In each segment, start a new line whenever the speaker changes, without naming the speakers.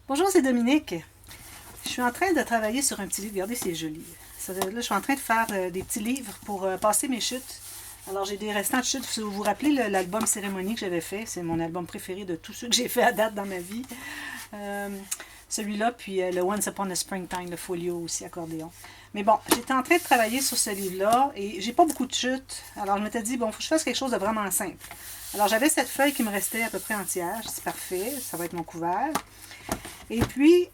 Bonjour, c'est Dominique. Je suis en train de travailler sur un petit livre. Regardez, c'est joli. Là, je suis en train de faire des petits livres pour passer mes chutes. Alors, j'ai des restants de chutes. Si vous vous rappelez l'album Cérémonie que j'avais fait, c'est mon album préféré de tous ceux que j'ai fait à date dans ma vie. Celui-là, puis le Once Upon a Springtime, le folio aussi, accordéon. Mais bon, j'étais en train de travailler sur ce livre-là et j'ai pas beaucoup de chutes. Alors, je m'étais dit, bon, il faut que je fasse quelque chose de vraiment simple. Alors, j'avais cette feuille qui me restait à peu près entière. C'est parfait, ça va être mon couvert. Et puis,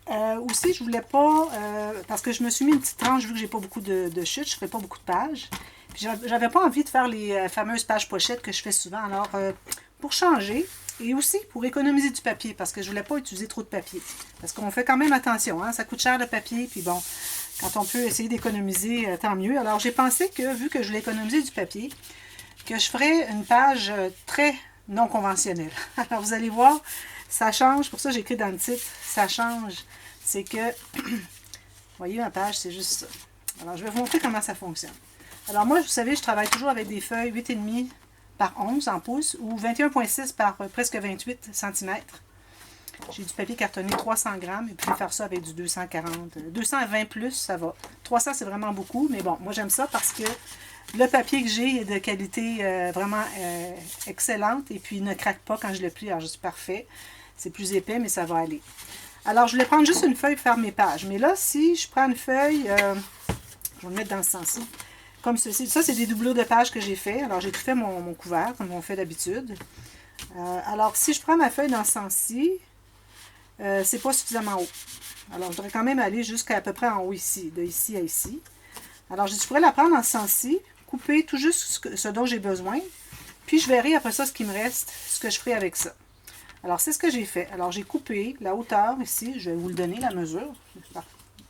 aussi, je voulais pas, parce que je me suis mis une petite tranche, vu que j'ai pas beaucoup de chutes, je ferai pas beaucoup de pages. Puis, j'avais pas envie de faire les fameuses pages pochettes que je fais souvent. Alors, pour changer, et aussi pour économiser du papier, parce que je voulais pas utiliser trop de papier. Parce qu'on fait quand même attention, hein, ça coûte cher le papier, puis bon, quand on peut essayer d'économiser, tant mieux. Alors, j'ai pensé que, vu que je voulais économiser du papier, que je ferais une page très non conventionnelle. Alors, vous allez voir, ça change, pour ça j'ai écrit dans le titre, ça change, c'est que, vous voyez ma page, c'est juste ça. Alors, je vais vous montrer comment ça fonctionne. Alors, moi, vous savez, je travaille toujours avec des feuilles 8,5 par 11 en pouces ou 21,6 par presque 28 cm. J'ai du papier cartonné 300 grammes et puis faire ça avec du 240, 220 plus, ça va. 300, c'est vraiment beaucoup, mais bon, moi j'aime ça parce que le papier que j'ai est de qualité vraiment excellente et puis il ne craque pas quand je le plie, alors je suis parfait. C'est plus épais, mais ça va aller. Alors, je voulais prendre juste une feuille pour faire mes pages. Mais là, si je prends une feuille, je vais le mettre dans ce sens-ci, comme ceci. Ça, c'est des doublures de pages que j'ai fait. Alors, j'ai tout fait mon couvert, comme on fait d'habitude. Alors, si je prends ma feuille dans ce sens-ci, c'est pas suffisamment haut. Alors, je devrais quand même aller jusqu'à peu près en haut ici, de ici à ici. Alors, je pourrais la prendre dans ce sens-ci, couper tout juste ce dont j'ai besoin, puis je verrai après ça ce qui me reste, ce que je ferai avec ça. Alors, c'est ce que j'ai fait. Alors, j'ai coupé la hauteur ici, je vais vous le donner, la mesure,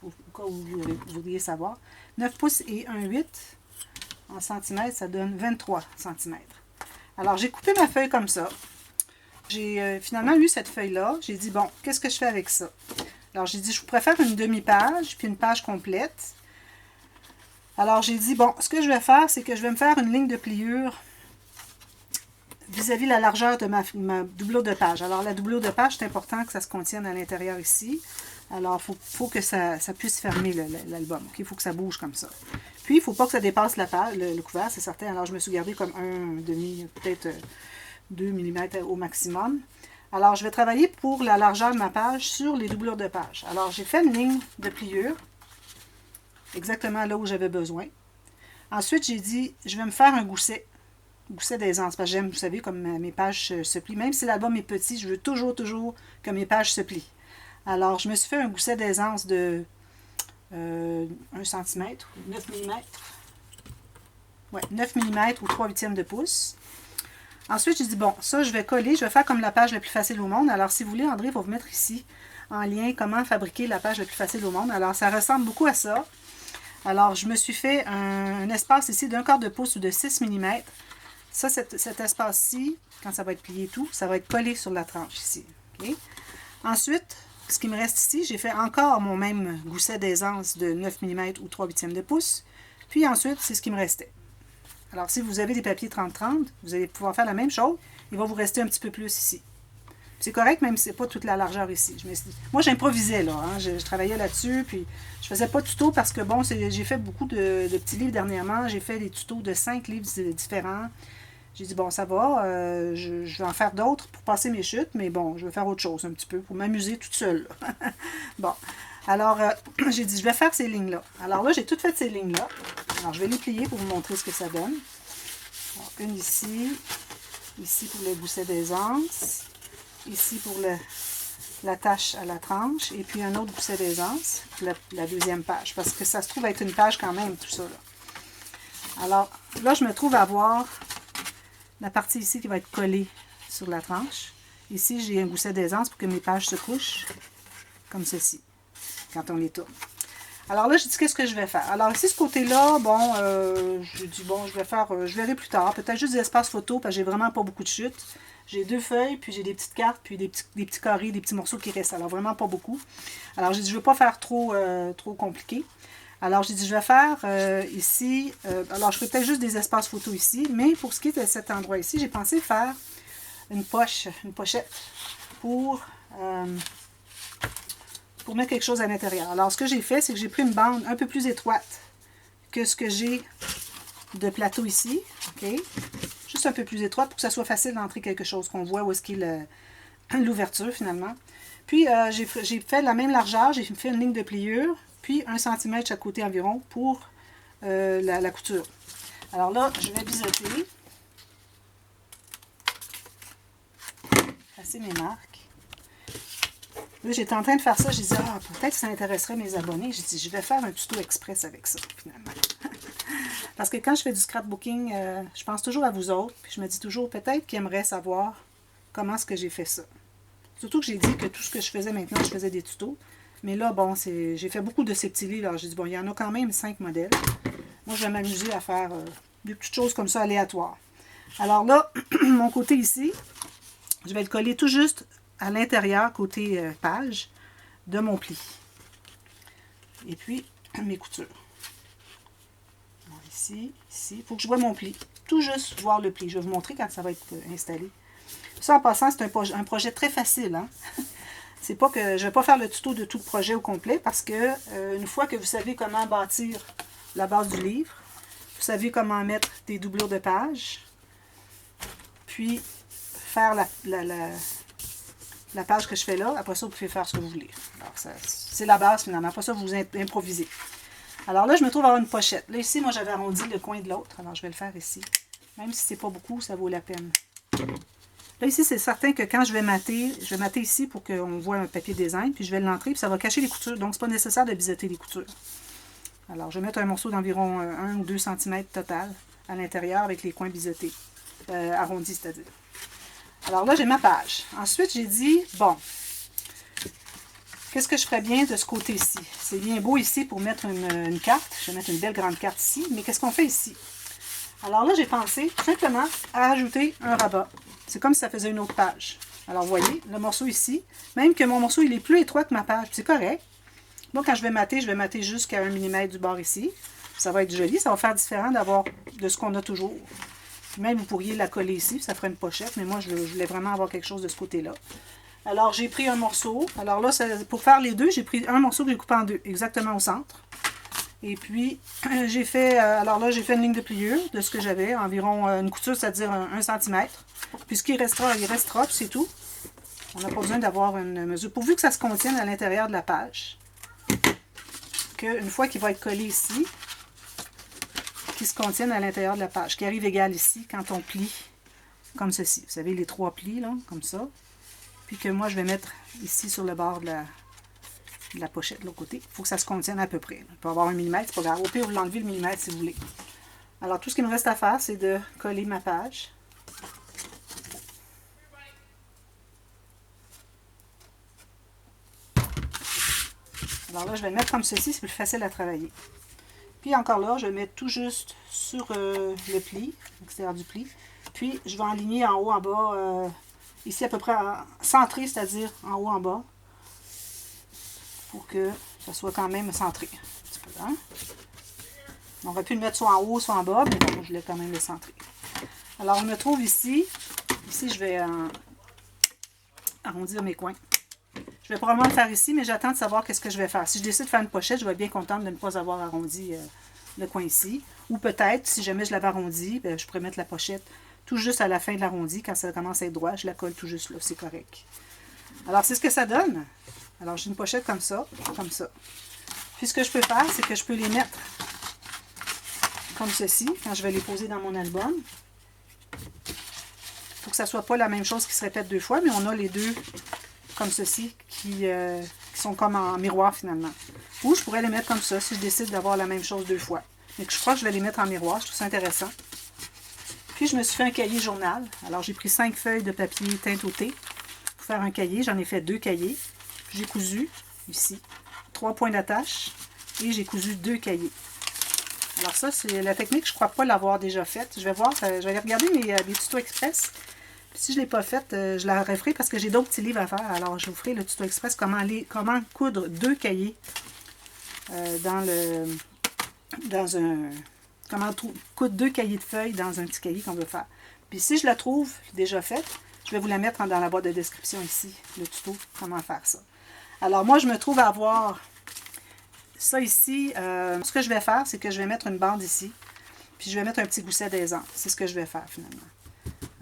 au cas où vous voudriez savoir. 9 pouces et 1,8 en centimètres, ça donne 23 cm. Alors, j'ai coupé ma feuille comme ça. J'ai finalement eu cette feuille-là. J'ai dit, bon, qu'est-ce que je fais avec ça? Alors, j'ai dit, je préfère une demi-page, puis une page complète. Alors, j'ai dit, bon, ce que je vais faire, c'est que je vais me faire une ligne de pliure vis-à-vis la largeur de ma doublure de page. Alors, la doublure de page, c'est important que ça se contienne à l'intérieur ici. Alors, il faut que ça puisse fermer l'album. Okay? Il faut que ça bouge comme ça. Puis, il ne faut pas que ça dépasse la page, le couvert, c'est certain. Alors, je me suis gardé comme un demi, peut-être 2 mm au maximum. Alors, je vais travailler pour la largeur de ma page sur les doublures de page. Alors, j'ai fait une ligne de pliure, exactement là où j'avais besoin. Ensuite, j'ai dit, je vais me faire un gousset d'aisance, parce que j'aime, vous savez, comme mes pages se plient. Même si l'album est petit, je veux toujours que mes pages se plient. Alors, je me suis fait un gousset d'aisance de 1 cm, 9 mm. Ouais, 9 mm ou 3/8 de pouce. Ensuite, j'ai dit, bon, ça, je vais coller, je vais faire comme la page la plus facile au monde. Alors, si vous voulez, André va vous mettre ici, en lien, comment fabriquer la page la plus facile au monde. Alors, ça ressemble beaucoup à ça. Alors, je me suis fait un espace ici d'1/4 de pouce ou de 6 mm. Ça, cet espace-ci, quand ça va être plié tout, ça va être collé sur la tranche ici. Okay? Ensuite, ce qui me reste ici, j'ai fait encore mon même gousset d'aisance de 9 mm ou 3/8 de pouce. Puis ensuite, c'est ce qui me restait. Alors, si vous avez des papiers 30-30, vous allez pouvoir faire la même chose. Il va vous rester un petit peu plus ici. C'est correct, même si ce n'est pas toute la largeur ici. Moi, j'improvisais, là. Hein? Je travaillais là-dessus, puis je faisais pas de tuto parce que, bon, j'ai fait beaucoup de petits livres dernièrement. J'ai fait des tutos de 5 livres différents. J'ai dit, bon, ça va, je vais en faire d'autres pour passer mes chutes, mais bon, je vais faire autre chose un petit peu pour m'amuser toute seule. Bon, alors, j'ai dit, je vais faire ces lignes-là. Alors là, j'ai toutes fait ces lignes-là. Alors, je vais les plier pour vous montrer ce que ça donne. Alors, une ici pour le gousset d'aisance, ici pour l'attache à la tranche, et puis un autre gousset d'aisance pour la deuxième page, parce que ça se trouve être une page quand même, tout ça. Là. Alors, là, je me trouve à avoir la partie ici qui va être collée sur la tranche. Ici, j'ai un gousset d'aisance pour que mes pages se couchent, comme ceci, quand on les tourne. Alors là, je dis, qu'est-ce que je vais faire? Alors ici, ce côté-là, bon, je dis, bon, je verrai plus tard. Peut-être juste des espaces photos, parce que j'ai vraiment pas beaucoup de chutes. J'ai 2 feuilles, puis j'ai des petites cartes, puis des petits carrés, des petits morceaux qui restent. Alors vraiment pas beaucoup. Alors j'ai dit, je ne veux pas faire trop compliqué. Alors, j'ai dit, je vais faire ici, alors je ferai peut-être juste des espaces photos ici, mais pour ce qui est de cet endroit ici, j'ai pensé faire une pochette pour pour mettre quelque chose à l'intérieur. Alors, ce que j'ai fait, c'est que j'ai pris une bande un peu plus étroite que ce que j'ai de plateau ici. OK? Juste un peu plus étroite pour que ça soit facile d'entrer quelque chose, qu'on voit où est-ce qu'il est l'ouverture, finalement. Puis, j'ai fait la même largeur, j'ai fait une ligne de pliure, puis 1 cm chaque côté environ pour la couture. Alors là, je vais biseauter. Passer mes marques. Là, j'étais en train de faire ça, j'ai dit, ah, peut-être que ça intéresserait mes abonnés. J'ai dit, je vais faire un tuto express avec ça, finalement. Parce que quand je fais du scrapbooking, je pense toujours à vous autres, puis je me dis toujours, peut-être qu'ils aimeraient savoir comment est-ce que j'ai fait ça. Surtout que j'ai dit que tout ce que je faisais maintenant, je faisais des tutos. Mais là, bon, j'ai fait beaucoup de ces petits livres. J'ai dit, bon, il y en a quand même 5 modèles. Moi, je vais m'amuser à faire des petites choses comme ça aléatoires. Alors là, mon côté ici, je vais le coller tout juste à l'intérieur, côté page, de mon pli. Et puis, mes coutures. Bon, ici, ici. Il faut que je vois mon pli. Tout juste voir le pli. Je vais vous montrer quand ça va être installé. Ça, en passant, c'est un projet très facile. Hein? C'est pas que je ne vais pas faire le tuto de tout le projet au complet parce que une fois que vous savez comment bâtir la base du livre, vous savez comment mettre des doublures de pages, puis faire la page que je fais là. Après ça, vous pouvez faire ce que vous voulez. C'est la base finalement. Après ça, vous improvisez. Alors là, je me trouve à avoir une pochette. Là, ici, moi, j'avais arrondi le coin de l'autre. Alors, je vais le faire ici. Même si c'est pas beaucoup, ça vaut la peine. Là, ici, c'est certain que quand je vais mater ici pour qu'on voit un papier design, puis je vais l'entrer, puis ça va cacher les coutures. Donc, c'est pas nécessaire de biseauter les coutures. Alors, je vais mettre un morceau d'environ 1 ou 2 cm total à l'intérieur avec les coins biseautés. Arrondis, c'est-à-dire. Alors là, j'ai ma page. Ensuite, j'ai dit, bon, qu'est-ce que je ferais bien de ce côté-ci? C'est bien beau ici pour mettre une carte. Je vais mettre une belle grande carte ici. Mais qu'est-ce qu'on fait ici? Alors là, j'ai pensé tout simplement à ajouter un rabat. C'est comme si ça faisait une autre page. Alors, vous voyez, le morceau ici, même que mon morceau, il est plus étroit que ma page. C'est correct. Moi, quand je vais mater jusqu'à 1 mm du bord ici. Ça va être joli. Ça va faire différent de ce qu'on a toujours. Même, vous pourriez la coller ici. Ça ferait une pochette. Mais moi, je voulais vraiment avoir quelque chose de ce côté-là. Alors, j'ai pris un morceau. Alors là, pour faire les deux, j'ai pris un morceau que j'ai coupé en deux, exactement au centre. Et puis, j'ai fait une ligne de pliure de ce que j'avais, environ une couture, c'est-à-dire 1 cm. Puis ce qui restera, il restera, puis c'est tout. On n'a pas besoin d'avoir une mesure. Pourvu que ça se contienne à l'intérieur de la page. Une fois qu'il va être collé ici, qu'il se contienne à l'intérieur de la page, qui arrive égal ici quand on plie comme ceci. Vous savez, les 3 plis, là, comme ça. Puis que moi, je vais mettre ici sur le bord de la pochette de l'autre côté. Il faut que ça se contienne à peu près. Il peut y avoir 1 mm, c'est pas grave. Au pire, vous l'enlevez le millimètre si vous voulez. Alors, tout ce qu'il me reste à faire, c'est de coller ma page. Alors là, je vais le mettre comme ceci, c'est plus facile à travailler. Puis encore là, je vais mettre tout juste sur le pli, l'extérieur du pli. Puis, je vais aligner en haut, en bas, ici à peu près centré, c'est-à-dire en haut, en bas. Pour que ça soit quand même centré. Un petit peu, hein? On aurait pu le mettre soit en haut, soit en bas, mais bon, je voulais quand même le centrer. Alors, on me trouve ici. Ici, je vais arrondir mes coins. Je vais probablement le faire ici, mais j'attends de savoir qu'est-ce que je vais faire. Si je décide de faire une pochette, je vais être bien contente de ne pas avoir arrondi le coin ici. Ou peut-être, si jamais je l'avais arrondi, ben, je pourrais mettre la pochette tout juste à la fin de l'arrondi. Quand ça commence à être droit, je la colle tout juste là. C'est correct. Alors, c'est ce que ça donne. Alors, j'ai une pochette comme ça, comme ça. Puis, ce que je peux faire, c'est que je peux les mettre comme ceci, quand je vais les poser dans mon album. Il faut que ça ne soit pas la même chose qui se répète 2 fois, mais on a les deux comme ceci qui sont comme en miroir, finalement. Ou je pourrais les mettre comme ça, si je décide d'avoir la même chose 2 fois. Mais je crois que je vais les mettre en miroir, je trouve ça intéressant. Puis, je me suis fait un cahier journal. Alors, j'ai pris 5 feuilles de papier teinte au thé pour faire un cahier. J'en ai fait 2 cahiers. J'ai cousu, ici, 3 points d'attache et j'ai cousu 2 cahiers. Alors ça, c'est la technique, je ne crois pas l'avoir déjà faite. Je vais voir, je vais aller regarder mes tutos express. Puis si je ne l'ai pas faite, je la referai parce que j'ai d'autres petits livres à faire. Alors je vous ferai le tuto express, comment coudre 2 cahiers comment coudre 2 cahiers de feuilles dans un petit cahier qu'on veut faire. Puis si je la trouve déjà faite, je vais vous la mettre dans la boîte de description ici, le tuto, comment faire ça. Alors moi, je me trouve à avoir ça ici. Ce que je vais faire, c'est que je vais mettre une bande ici. Puis je vais mettre un petit gousset d'aisance. C'est ce que je vais faire finalement.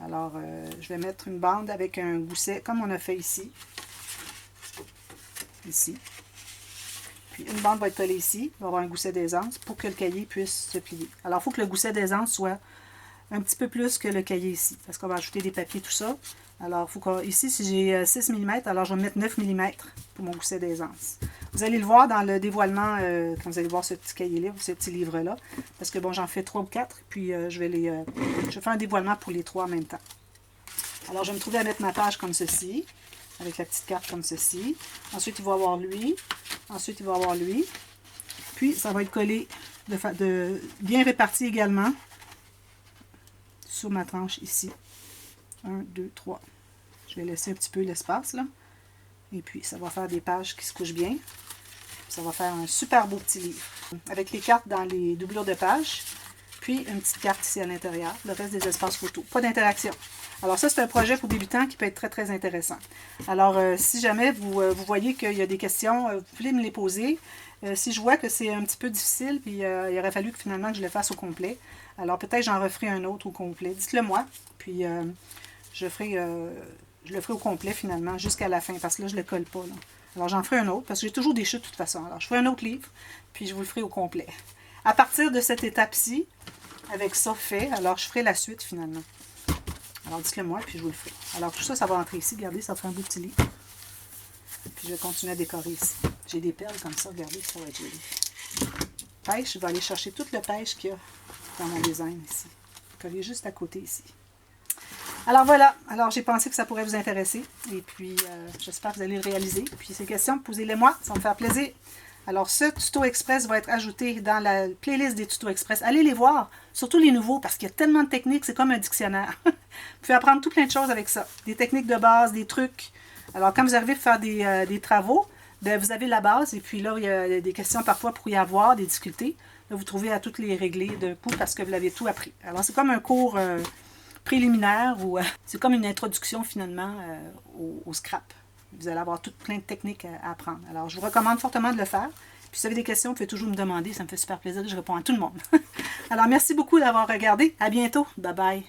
Alors, je vais mettre une bande avec un gousset, comme on a fait ici. Ici. Puis une bande va être collée ici. Il va y avoir un gousset d'aisance pour que le cahier puisse se plier. Alors, il faut que le gousset d'aisance soit un petit peu plus que le cahier ici. Parce qu'on va ajouter des papiers, tout ça. Alors, faut que, ici, si j'ai 6 mm, alors je vais mettre 9 mm pour mon gousset d'aisance. Vous allez le voir dans le dévoilement, quand vous allez voir ce petit cahier-là, ce petit livre-là. Parce que bon, j'en fais 3 ou 4, puis je vais faire un dévoilement pour les 3 en même temps. Alors, je vais me trouver à mettre ma page comme ceci, avec la petite carte comme ceci. Ensuite, il va y avoir lui. Ensuite, il va y avoir lui. Puis, ça va être collé bien réparti également sur ma tranche ici. 1, 2, 3. Je vais laisser un petit peu l'espace là. Et puis, ça va faire des pages qui se couchent bien. Ça va faire un super beau petit livre. Avec les cartes dans les doublures de pages. Puis, une petite carte ici à l'intérieur. Le reste des espaces photos. Pas d'interaction. Alors ça, c'est un projet pour débutants qui peut être très, très intéressant. Alors, si jamais vous voyez qu'il y a des questions, vous pouvez me les poser. Si je vois que c'est un petit peu difficile, puis il aurait fallu que finalement que je le fasse au complet. Alors, peut-être j'en referai un autre au complet. Dites-le moi. Puis, je le ferai au complet finalement, jusqu'à la fin, parce que là, je ne le colle pas. Là. Alors, j'en ferai un autre, parce que j'ai toujours des chutes de toute façon. Alors, je ferai un autre livre, puis je vous le ferai au complet. À partir de cette étape-ci, avec ça fait, alors je ferai la suite finalement. Alors, dites-le moi, puis je vous le ferai. Alors, tout ça, ça va entrer ici. Regardez, ça fait un beau petit livre. Puis, je vais continuer à décorer ici. J'ai des perles comme ça. Regardez, ça va être joli. Pêche, je vais aller chercher toute le pêche qu'il y a dans mon design ici. Coller juste à côté ici. Alors voilà, alors j'ai pensé que ça pourrait vous intéresser et puis j'espère que vous allez le réaliser. Puis ces questions, posez-les moi, ça va me faire plaisir. Alors ce tuto express va être ajouté dans la playlist des tutos express. Allez les voir, surtout les nouveaux parce qu'il y a tellement de techniques, c'est comme un dictionnaire. Vous pouvez apprendre tout plein de choses avec ça. Des techniques de base, des trucs. Alors quand vous arrivez à faire des travaux, bien, vous avez la base et puis là il y a des questions parfois pour y avoir, des difficultés. Là, vous trouvez à toutes les régler d'un coup parce que vous l'avez tout appris. Alors c'est comme un cours préliminaire ou c'est comme une introduction finalement au scrap. Vous allez avoir plein de techniques à apprendre. Alors, je vous recommande fortement de le faire. Puis, si vous avez des questions, vous pouvez toujours me demander. Ça me fait super plaisir que je réponds à tout le monde. Alors, merci beaucoup d'avoir regardé. À bientôt. Bye bye.